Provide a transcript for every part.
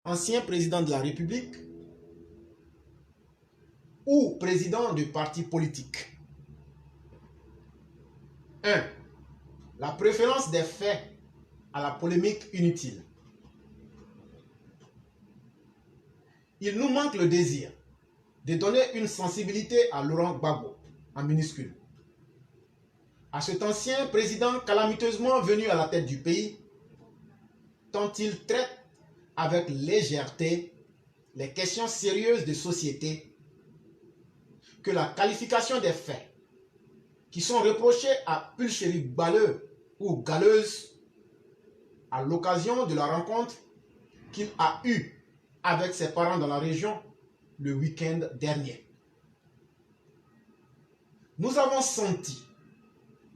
ancien président de la République ou président de parti politique. 1. La préférence des faits à la polémique inutile. Il nous manque le désir de donner une sensibilité à Laurent Gbagbo, en minuscule. À cet ancien président calamiteusement venu à la tête du pays, tant il traite avec légèreté les questions sérieuses de société, que la qualification des faits qui sont reprochés à Pulchéri Balleux ou Galleuse à l'occasion de la rencontre qu'il a eue avec ses parents dans la région le week-end dernier. Nous avons senti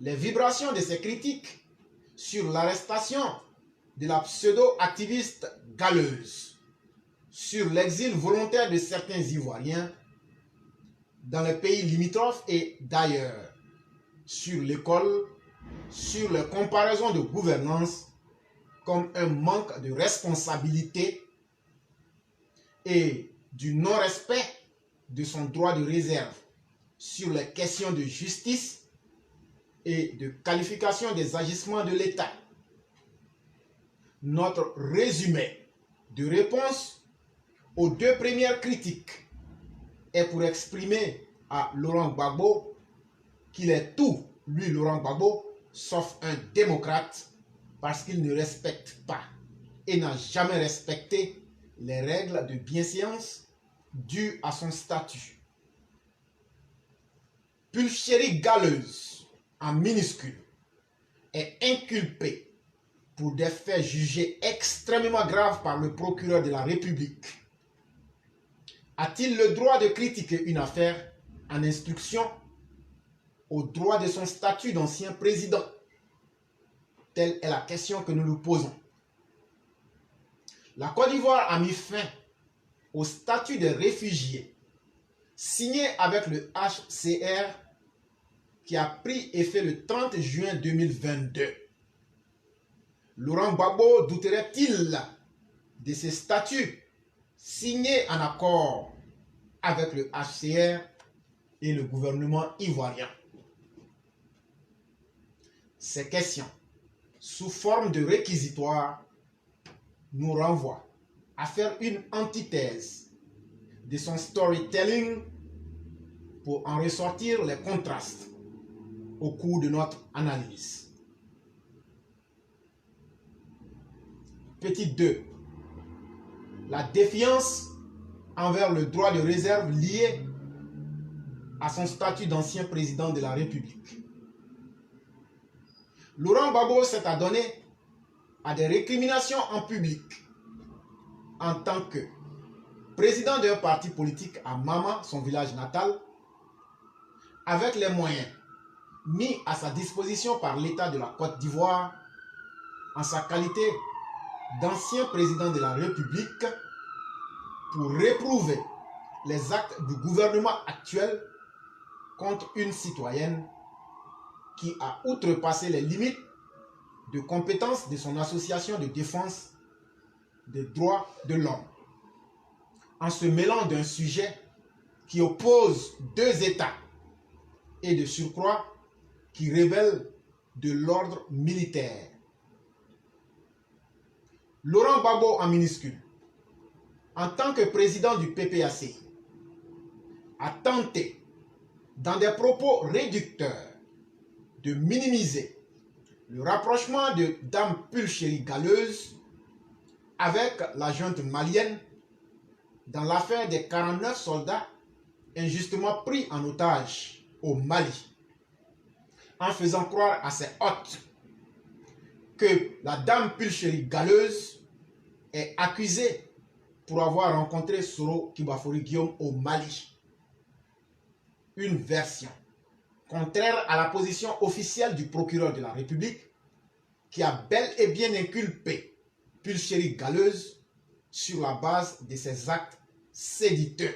les vibrations de ces critiques sur l'arrestation de la pseudo-activiste Galleuse, sur l'exil volontaire de certains Ivoiriens dans les pays limitrophes et d'ailleurs, sur l'école, sur les comparaisons de gouvernance comme un manque de responsabilité et du non-respect de son droit de réserve sur les questions de justice et de qualification des agissements de l'État. Notre résumé de réponse aux deux premières critiques est pour exprimer à Laurent Gbagbo qu'il est tout, lui Laurent Gbagbo, sauf un démocrate parce qu'il ne respecte pas et n'a jamais respecté les règles de bienséance dues à son statut. Pulchéri Galleuse, en minuscule, est inculpé pour des faits jugés extrêmement graves par le procureur de la République. A-t-il le droit de critiquer une affaire en instruction au droit de son statut d'ancien président? Telle est la question que nous nous posons. La Côte d'Ivoire a mis fin au statut de réfugié signé avec le HCR qui a pris effet le 30 juin 2022. Laurent Gbagbo douterait-il de ce statut signé en accord avec le HCR et le gouvernement ivoirien? Ces questions, sous forme de réquisitoire, nous renvoient à faire une antithèse de son storytelling pour en ressortir les contrastes au cours de notre analyse. Petit 2. La défiance envers le droit de réserve lié à son statut d'ancien président de la République. Laurent Gbagbo s'est adonné à des récriminations en public en tant que président d'un parti politique à Mama, son village natal, avec les moyens mis à sa disposition par l'État de la Côte d'Ivoire en sa qualité d'ancien président de la République pour réprouver les actes du gouvernement actuel contre une citoyenne qui a outrepassé les limites de compétences de son association de défense des droits de l'homme, en se mêlant d'un sujet qui oppose deux États et de surcroît qui révèle de l'ordre militaire. Laurent Gbagbo, en minuscule, en tant que président du PPAC, a tenté, dans des propos réducteurs, de minimiser le rapprochement de Dame Pulchéri Galleuse avec la junte malienne dans l'affaire des 49 soldats injustement pris en otage au Mali, en faisant croire à ses hôtes que la Dame Pulchéri Galleuse est accusée pour avoir rencontré Soro Kibafori Guillaume au Mali. Une version contraire à la position officielle du procureur de la République qui a bel et bien inculpé Pulchéri Galleuse sur la base de ses actes séditeux,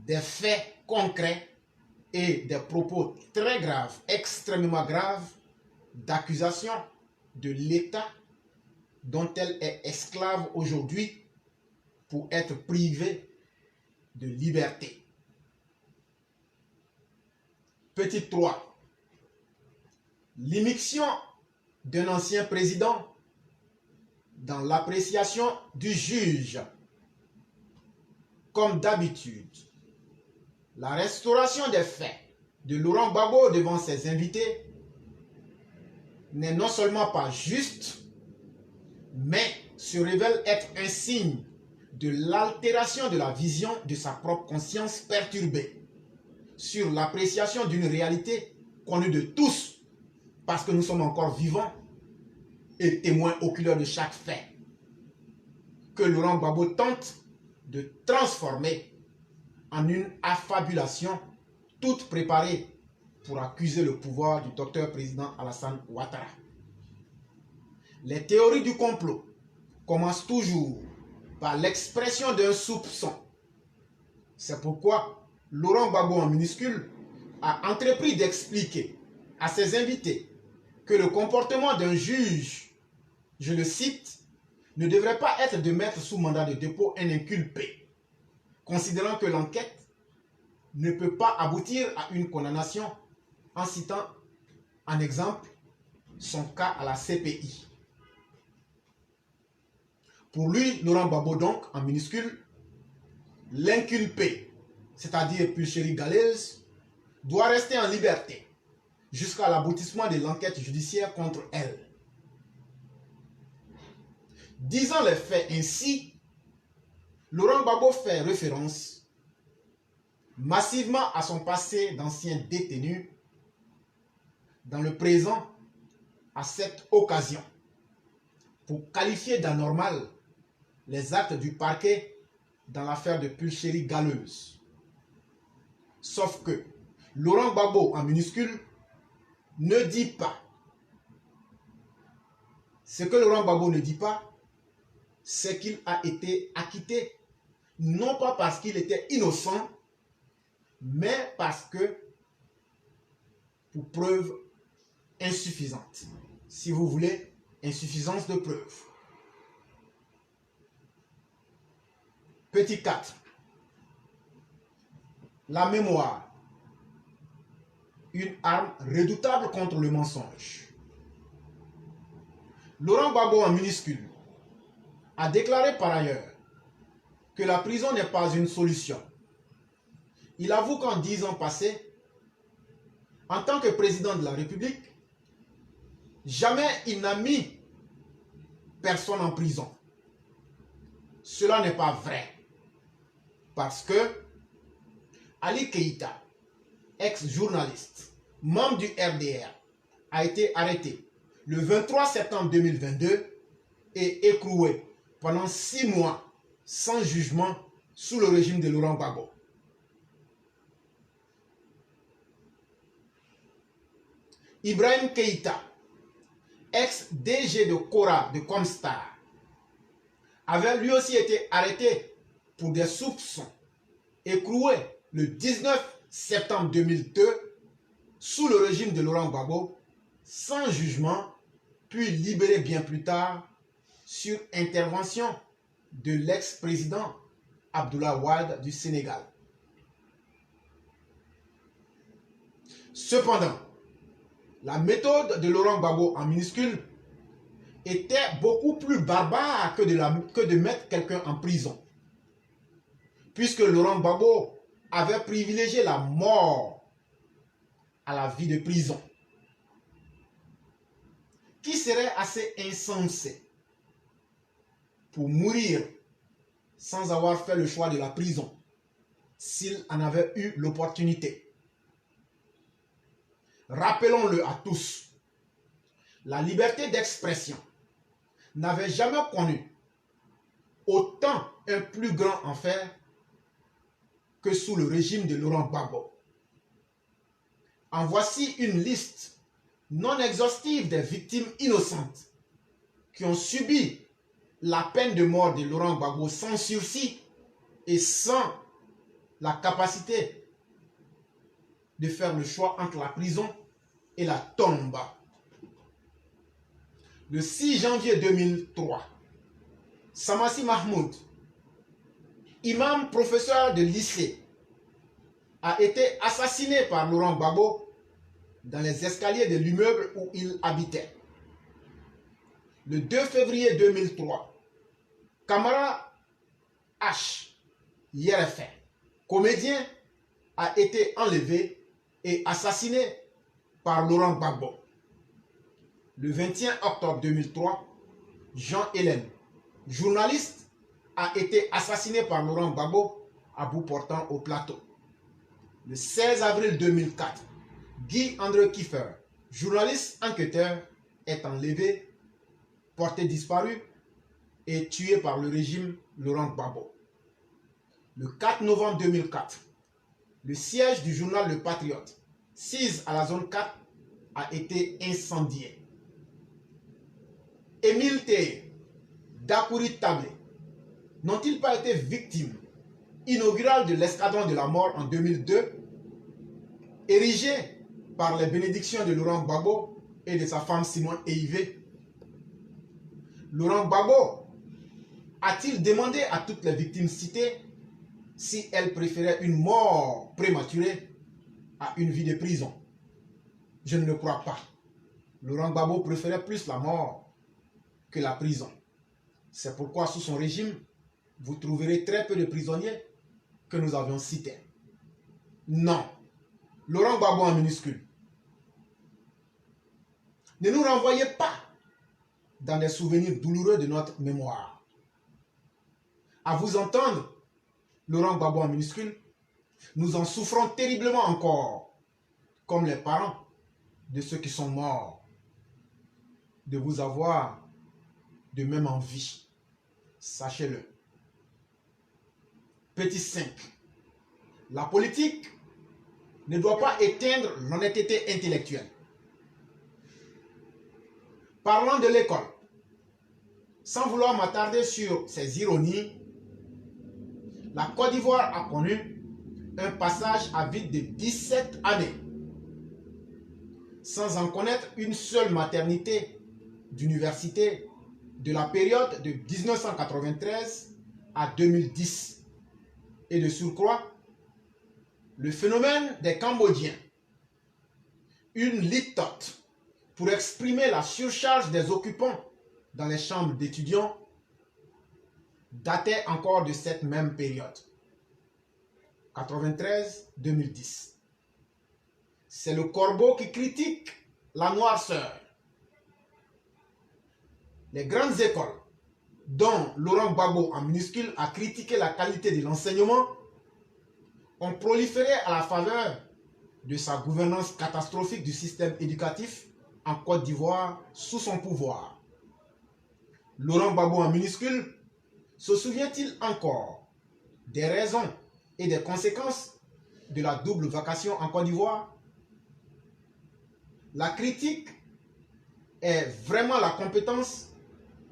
des faits concrets et des propos très graves, extrêmement graves, d'accusation de l'État dont elle est esclave aujourd'hui pour être privé de liberté. Petit 3. L'immixtion d'un ancien président dans l'appréciation du juge. Comme d'habitude, la restauration des faits de Laurent Gbagbo devant ses invités n'est non seulement pas juste, mais se révèle être un signe de l'altération de la vision de sa propre conscience perturbée sur l'appréciation d'une réalité connue de tous, parce que nous sommes encore vivants et témoins oculaires de chaque fait, que Laurent Gbagbo tente de transformer en une affabulation toute préparée pour accuser le pouvoir du docteur président Alassane Ouattara. Les théories du complot commencent toujours par l'expression d'un soupçon. C'est pourquoi Laurent Gbagbo en minuscule a entrepris d'expliquer à ses invités que le comportement d'un juge, je le cite, ne devrait pas être de mettre sous mandat de dépôt un inculpé, considérant que l'enquête ne peut pas aboutir à une condamnation, en citant en exemple son cas à la CPI. Pour lui, Laurent Gbagbo donc, en minuscule, l'inculpé, c'est-à-dire Pulchérie Galeuse, doit rester en liberté jusqu'à l'aboutissement de l'enquête judiciaire contre elle. Disant les faits ainsi, Laurent Gbagbo fait référence massivement à son passé d'ancien détenu, dans le présent à cette occasion, pour qualifier d'anormal les actes du parquet dans l'affaire de Pulchérie Galeuse. Sauf que Laurent Gbagbo en minuscule ne dit pas. Ce que Laurent Gbagbo ne dit pas, c'est qu'il a été acquitté, non pas parce qu'il était innocent, mais parce que, pour preuve insuffisante. Si vous voulez, insuffisance de preuve. Petit 4. La mémoire. Une arme redoutable contre le mensonge. Laurent Gbagbo en minuscule a déclaré par ailleurs que la prison n'est pas une solution. Il avoue qu'en 10 ans passés, en tant que président de la République, jamais il n'a mis personne en prison. Cela n'est pas vrai. Parce que Ali Keïta, ex-journaliste, membre du RDR, a été arrêté le 23 septembre 2022 et écroué pendant 6 mois sans jugement sous le régime de Laurent Gbagbo. Ibrahim Keïta, ex-DG de Cora de Comstar, avait lui aussi été arrêté pour des soupçons, écroué le 19 septembre 2002 sous le régime de Laurent Gbagbo, sans jugement, puis libéré bien plus tard sur intervention de l'ex-président Abdoulaye Wade du Sénégal. Cependant, la méthode de Laurent Gbagbo en minuscule était beaucoup plus barbare que de mettre quelqu'un en prison, puisque Laurent Gbagbo avait privilégié la mort à la vie de prison. Qui serait assez insensé pour mourir sans avoir fait le choix de la prison s'il en avait eu l'opportunité? Rappelons-le à tous, la liberté d'expression n'avait jamais connu autant un plus grand enfer que sous le régime de Laurent Gbagbo. En voici une liste non exhaustive des victimes innocentes qui ont subi la peine de mort de Laurent Gbagbo sans sursis et sans la capacité de faire le choix entre la prison et la tombe. Le 6 janvier 2003, Samassi Mahmoud, imam professeur de lycée, a été assassiné par Laurent Gbagbo dans les escaliers de l'immeuble où il habitait. Le 2 février 2003, Camara H. Yerefin, comédien, a été enlevé et assassiné par Laurent Gbagbo. Le 21 octobre 2003, Jean Hélène, journaliste, a été assassiné par Laurent Gbagbo à bout portant au plateau. Le 16 avril 2004, Guy André Kiefer, journaliste enquêteur, est enlevé, porté disparu et tué par le régime Laurent Gbagbo. Le 4 novembre 2004, le siège du journal Le Patriote, sise à la zone 4, a été incendié. Émile Té, Dakouri Tablé, n'ont-ils pas été victimes inaugurales de l'escadron de la mort en 2002, érigé par les bénédictions de Laurent Gbagbo et de sa femme Simone Eivé? Laurent Gbagbo a-t-il demandé à toutes les victimes citées si elles préféraient une mort prématurée à une vie de prison? Je ne le crois pas. Laurent Gbagbo préférait plus la mort que la prison. C'est pourquoi sous son régime, vous trouverez très peu de prisonniers que nous avions cités. Non. Laurent Gbagbo en minuscule. Ne nous renvoyez pas dans des souvenirs douloureux de notre mémoire. À vous entendre, Laurent Gbagbo en minuscule, nous en souffrons terriblement encore, comme les parents de ceux qui sont morts, de vous avoir de même en vie. Sachez-le. Petit 5. La politique ne doit pas éteindre l'honnêteté intellectuelle. Parlant de l'école, sans vouloir m'attarder sur ses ironies, la Côte d'Ivoire a connu un passage à vide de 17 années, sans en connaître une seule maternité d'université de la période de 1993 à 2010. Et de surcroît, le phénomène des Cambodgiens, une litote pour exprimer la surcharge des occupants dans les chambres d'étudiants, datait encore de cette même période, 93-2010. C'est le corbeau qui critique la noirceur. Les grandes écoles, dont Laurent Gbagbo en minuscule a critiqué la qualité de l'enseignement, ont proliféré à la faveur de sa gouvernance catastrophique du système éducatif en Côte d'Ivoire sous son pouvoir. Laurent Gbagbo en minuscule se souvient-il encore des raisons et des conséquences de la double vacation en Côte d'Ivoire? La critique est vraiment la compétence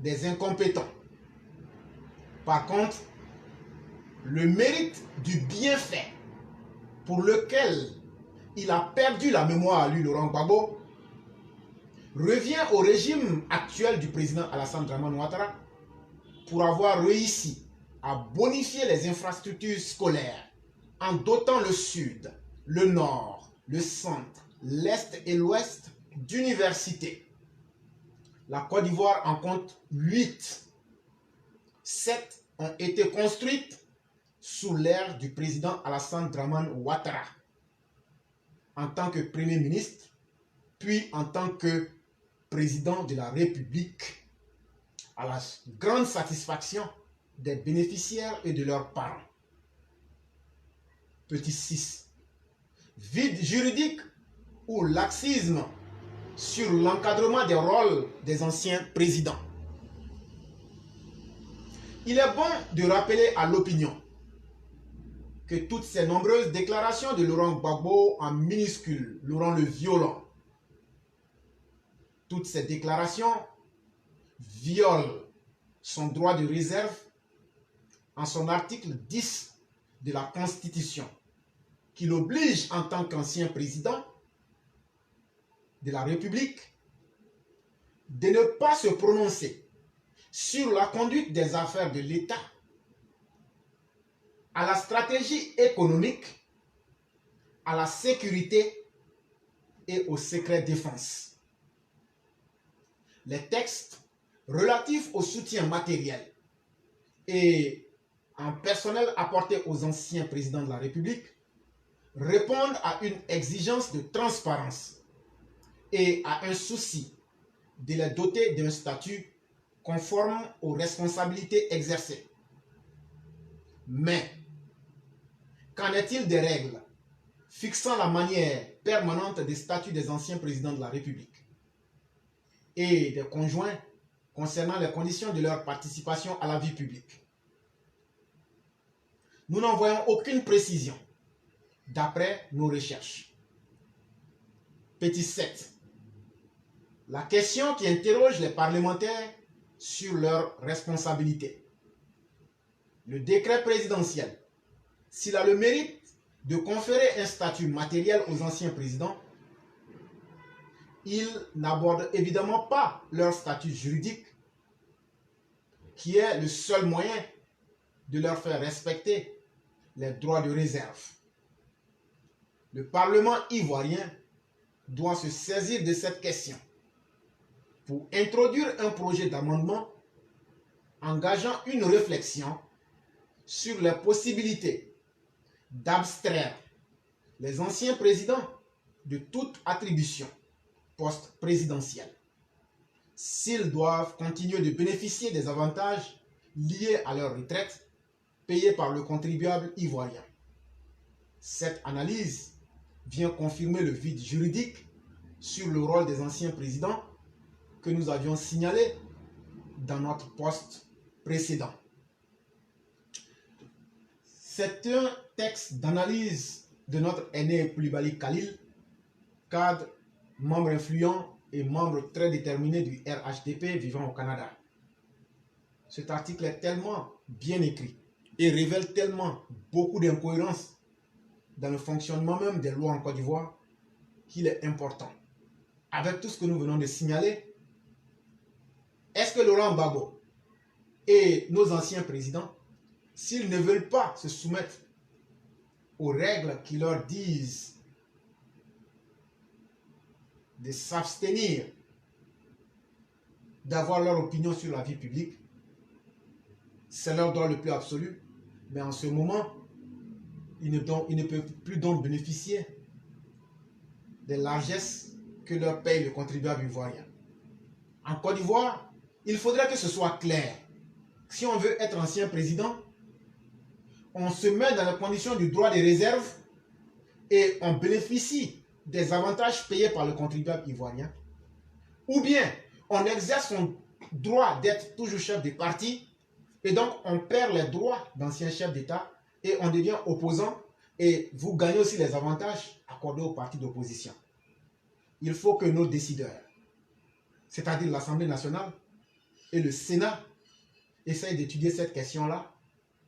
des incompétents. Par contre, le mérite du bienfait pour lequel il a perdu la mémoire, lui, Laurent Gbagbo, revient au régime actuel du président Alassane Dramane Ouattara pour avoir réussi à bonifier les infrastructures scolaires en dotant le sud, le nord, le centre, l'est et l'ouest d'universités. La Côte d'Ivoire en compte 8. 7 ont été construites sous l'ère du président Alassane Dramane Ouattara en tant que Premier ministre, puis en tant que président de la République, à la grande satisfaction des bénéficiaires et de leurs parents. Petit 6. Vide juridique ou laxisme sur l'encadrement des rôles des anciens présidents. Il est bon de rappeler à l'opinion que toutes ces nombreuses déclarations de Laurent Gbagbo en minuscule, Laurent le Violent, toutes ces déclarations violent son droit de réserve en son article 10 de la Constitution, qui l'oblige en tant qu'ancien président de la République de ne pas se prononcer sur la conduite des affaires de l'État à la stratégie économique, à la sécurité et au secret défense. Les textes relatifs au soutien matériel et en personnel apporté aux anciens présidents de la République répondent à une exigence de transparence et à un souci de les doter d'un statut conforme aux responsabilités exercées. Mais, qu'en est-il des règles fixant la manière permanente des statuts des anciens présidents de la République et des conjoints concernant les conditions de leur participation à la vie publique? Nous n'en voyons aucune précision d'après nos recherches. Petit 7. La question qui interroge les parlementaires sur leurs responsabilités. Le décret présidentiel, s'il a le mérite de conférer un statut matériel aux anciens présidents, il n'aborde évidemment pas leur statut juridique, qui est le seul moyen de leur faire respecter les droits de réserve. Le Parlement ivoirien doit se saisir de cette question pour introduire un projet d'amendement engageant une réflexion sur les possibilités d'abstraire les anciens présidents de toute attribution post-présidentielle, s'ils doivent continuer de bénéficier des avantages liés à leur retraite payés par le contribuable ivoirien. Cette analyse vient confirmer le vide juridique sur le rôle des anciens présidents que nous avions signalé dans notre poste précédent. C'est un texte d'analyse de notre aîné Koulibaly Khalil, cadre, membre influent et membre très déterminé du RHDP vivant au Canada. Cet article est tellement bien écrit et révèle tellement beaucoup d'incohérences dans le fonctionnement même des lois en Côte d'Ivoire qu'il est important. Avec tout ce que nous venons de signaler, est-ce que Laurent Gbagbo et nos anciens présidents, s'ils ne veulent pas se soumettre aux règles qui leur disent de s'abstenir d'avoir leur opinion sur la vie publique, c'est leur droit le plus absolu, mais en ce moment, ils ne peuvent plus donc bénéficier des largesses que leur paye le contribuable ivoirien. En Côte d'Ivoire, il faudrait que ce soit clair. Si on veut être ancien président, on se met dans les conditions du droit de réserve et on bénéficie des avantages payés par le contribuable ivoirien. Ou bien, on exerce son droit d'être toujours chef de parti et donc on perd les droits d'ancien chef d'État et on devient opposant et vous gagnez aussi les avantages accordés aux partis d'opposition. Il faut que nos décideurs, c'est-à-dire l'Assemblée nationale et le Sénat, essayent d'étudier cette question-là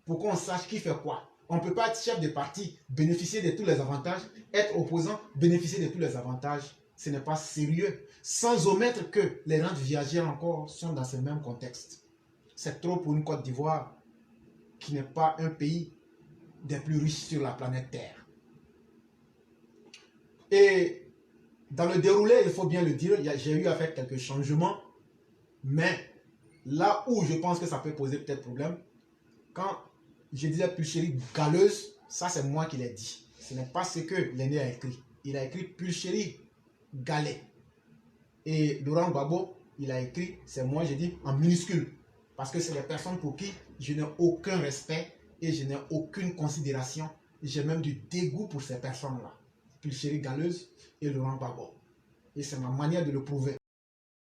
pour qu'on sache qui fait quoi. On ne peut pas être chef de parti, bénéficier de tous les avantages, être opposant, bénéficier de tous les avantages. Ce n'est pas sérieux. Sans omettre que les rentes viagères encore sont dans ce même contexte. C'est trop pour une Côte d'Ivoire qui n'est pas un pays des plus riches sur la planète Terre. Et dans le déroulé, il faut bien le dire, j'ai eu à faire quelques changements, mais là où je pense que ça peut poser peut-être problème, quand je disais pulchérie galeuse, ça c'est moi qui l'ai dit. Ce n'est pas ce que l'aîné a écrit. Il a écrit pulchérie galet. Et Laurent Gbagbo, il a écrit, c'est moi j'ai dit en minuscule. Parce que c'est des personnes pour qui je n'ai aucun respect et je n'ai aucune considération. J'ai même du dégoût pour ces personnes-là. Pulchérie galeuse et Laurent Gbagbo. Et c'est ma manière de le prouver.